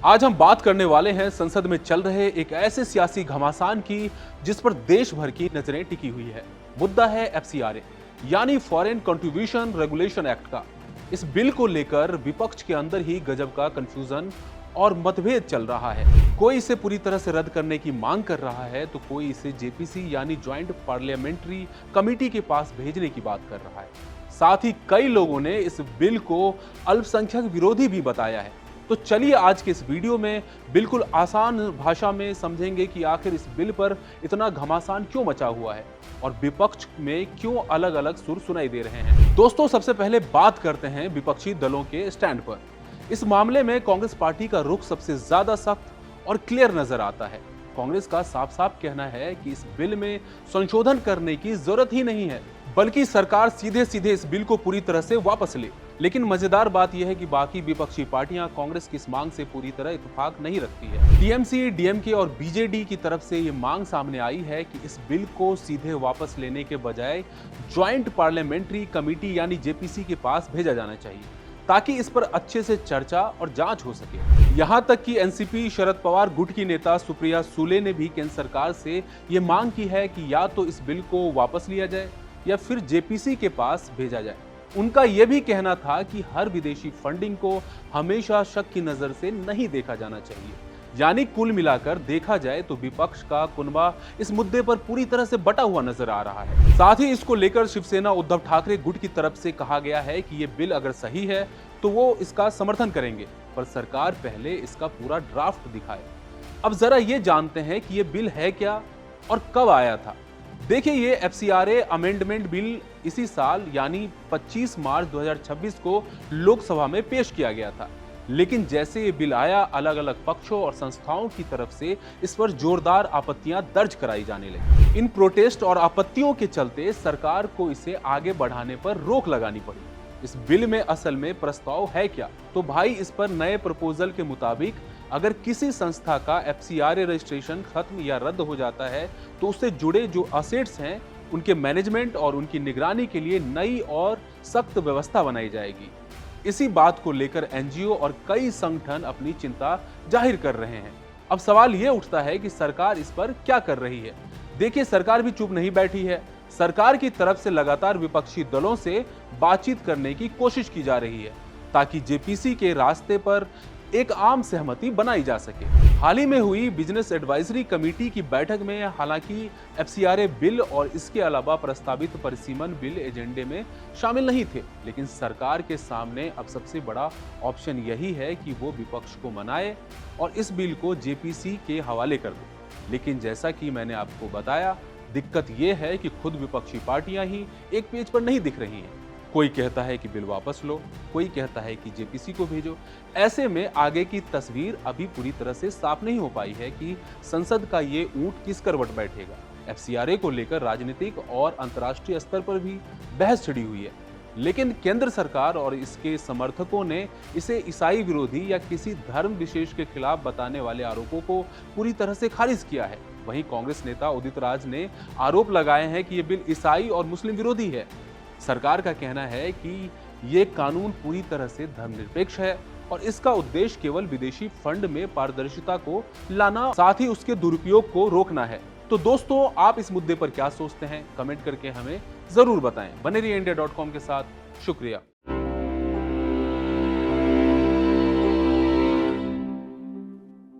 आज हम बात करने वाले हैं संसद में चल रहे एक ऐसे सियासी घमासान की जिस पर देश भर की नजरें टिकी हुई है। मुद्दा है एफसीआरए यानी फॉरेन कंट्रीब्यूशन रेगुलेशन एक्ट का। इस बिल को लेकर विपक्ष के अंदर ही गजब का कंफ्यूजन और मतभेद चल रहा है। कोई इसे पूरी तरह से रद्द करने की मांग कर रहा है तो कोई इसे जेपीसी यानी ज्वाइंट पार्लियामेंट्री कमेटी के पास भेजने की बात कर रहा है। साथ ही कई लोगों ने इस बिल को अल्पसंख्यक विरोधी भी बताया है। तो चलिए आज के इस वीडियो में बिल्कुल आसान भाषा में समझेंगे कि आखिर इस बिल पर इतना घमासान क्यों मचा हुआ है और विपक्ष में क्यों अलग अलग सुर सुनाई दे रहे हैं। दोस्तों, सबसे पहले बात करते हैं विपक्षी दलों के स्टैंड पर। इस मामले में कांग्रेस पार्टी का रुख सबसे ज्यादा सख्त और क्लियर नजर आता है। कांग्रेस का साफ साफ कहना है कि इस बिल में संशोधन करने की जरूरत ही नहीं है, बल्कि सरकार सीधे सीधे इस बिल को पूरी तरह से वापस ले। लेकिन मजेदार बात यह है कि बाकी विपक्षी पार्टियां कांग्रेस की इस मांग से पूरी तरह इत्तेफाक नहीं रखती है। टीएमसी, डीएमके और बीजेडी की तरफ से ये मांग सामने आई है कि इस बिल को सीधे वापस लेने के बजाय ज्वाइंट पार्लियामेंट्री कमेटी यानी जेपीसी के पास भेजा जाना चाहिए, ताकि इस पर अच्छे से चर्चा और जांच हो सके। यहां तक कि एनसीपी शरद पवार गुट की नेता सुप्रिया सुले ने भी केंद्र सरकार से ये मांग की है कि या तो इस बिल को वापस लिया जाए या फिर जेपीसी के पास भेजा जाए। उनका यह भी कहना था कि हर विदेशी फंडिंग को हमेशा शक की नजर से नहीं देखा जाना चाहिए। यानी कुल मिलाकर देखा जाए तो विपक्ष का कुनबा इस मुद्दे पर पूरी तरह से बटा हुआ नजर आ रहा है। साथ ही इसको लेकर शिवसेना उद्धव ठाकरे गुट की तरफ से कहा गया है कि ये बिल अगर सही है तो वो इसका समर्थन करेंगे, पर सरकार पहले इसका पूरा ड्राफ्ट दिखाए। अब जरा ये जानते हैं कि ये बिल है क्या और कब आया था। देखिए, ये एफसीआरए अमेंडमेंट बिल इसी साल यानी 25 मार्च 2026 को लोकसभा में पेश किया गया था। लेकिन जैसे ये बिल आया, अलग अलग पक्षों और संस्थाओं की तरफ से इस पर जोरदार आपत्तियां दर्ज कराई जाने लगी। इन प्रोटेस्ट और आपत्तियों के चलते सरकार को इसे आगे बढ़ाने पर रोक लगानी पड़ी। इस बिल में असल में प्रस्ताव है क्या? तो भाई, इस पर नए प्रपोजल के मुताबिक अगर किसी संस्था का एफसीआरए रजिस्ट्रेशन खत्म या रद्द हो जाता है तो उससे जुड़े जो असेट्स हैं उनके मैनेजमेंट और उनकी निगरानी के लिए नई और सख्त व्यवस्था बनाई जाएगी। इसी बात को लेकर एनजीओ और कई संगठन अपनी चिंता जाहिर कर रहे हैं। अब सवाल यह उठता है कि सरकार इस पर क्या कर रही है। देखिए, सरकार भी चुप नहीं बैठी है। सरकार की तरफ से लगातार विपक्षी दलों से बातचीत करने की कोशिश की जा रही है ताकि जेपीसी के रास्ते पर एक आम सहमति बनाई जा सके। हाल ही में हुई बिजनेस एडवाइजरी कमेटी की बैठक में हालांकि एफसीआरए बिल और इसके अलावा प्रस्तावित परिसीमन बिल एजेंडे में शामिल नहीं थे, लेकिन सरकार के सामने अब सबसे बड़ा ऑप्शन यही है कि वो विपक्ष को मनाए और इस बिल को जेपीसी के हवाले कर दे। लेकिन जैसा कि मैंने आपको बताया, दिक्कत ये है कि खुद विपक्षी पार्टियां ही एक पेज पर नहीं दिख रही हैं। कोई कहता है कि बिल वापस लो, कोई कहता है कि जेपीसी को भेजो। ऐसे में आगे की तस्वीर अभी पूरी तरह से साफ नहीं हो पाई है कि संसद का ये ऊंट किस करवट बैठेगा। एफसीआरए को लेकर राजनीतिक और अंतर्राष्ट्रीय स्तर पर भी बहस छिड़ी हुई है, लेकिन केंद्र सरकार और इसके समर्थकों ने इसे ईसाई विरोधी या किसी धर्म विशेष के खिलाफ बताने वाले आरोपों को पूरी तरह से खारिज किया है। वहीं कांग्रेस नेता उदित राज ने आरोप लगाए हैं कि यह बिल ईसाई और मुस्लिम विरोधी है। सरकार का कहना है कि ये कानून पूरी तरह से धर्मनिरपेक्ष है और इसका उद्देश्य केवल विदेशी फंड में पारदर्शिता को लाना, साथ ही उसके दुरुपयोग को रोकना है। तो दोस्तों, आप इस मुद्दे पर क्या सोचते हैं? कमेंट करके हमें जरूर बताएं। बने रहिए इंडिया.com के साथ। शुक्रिया।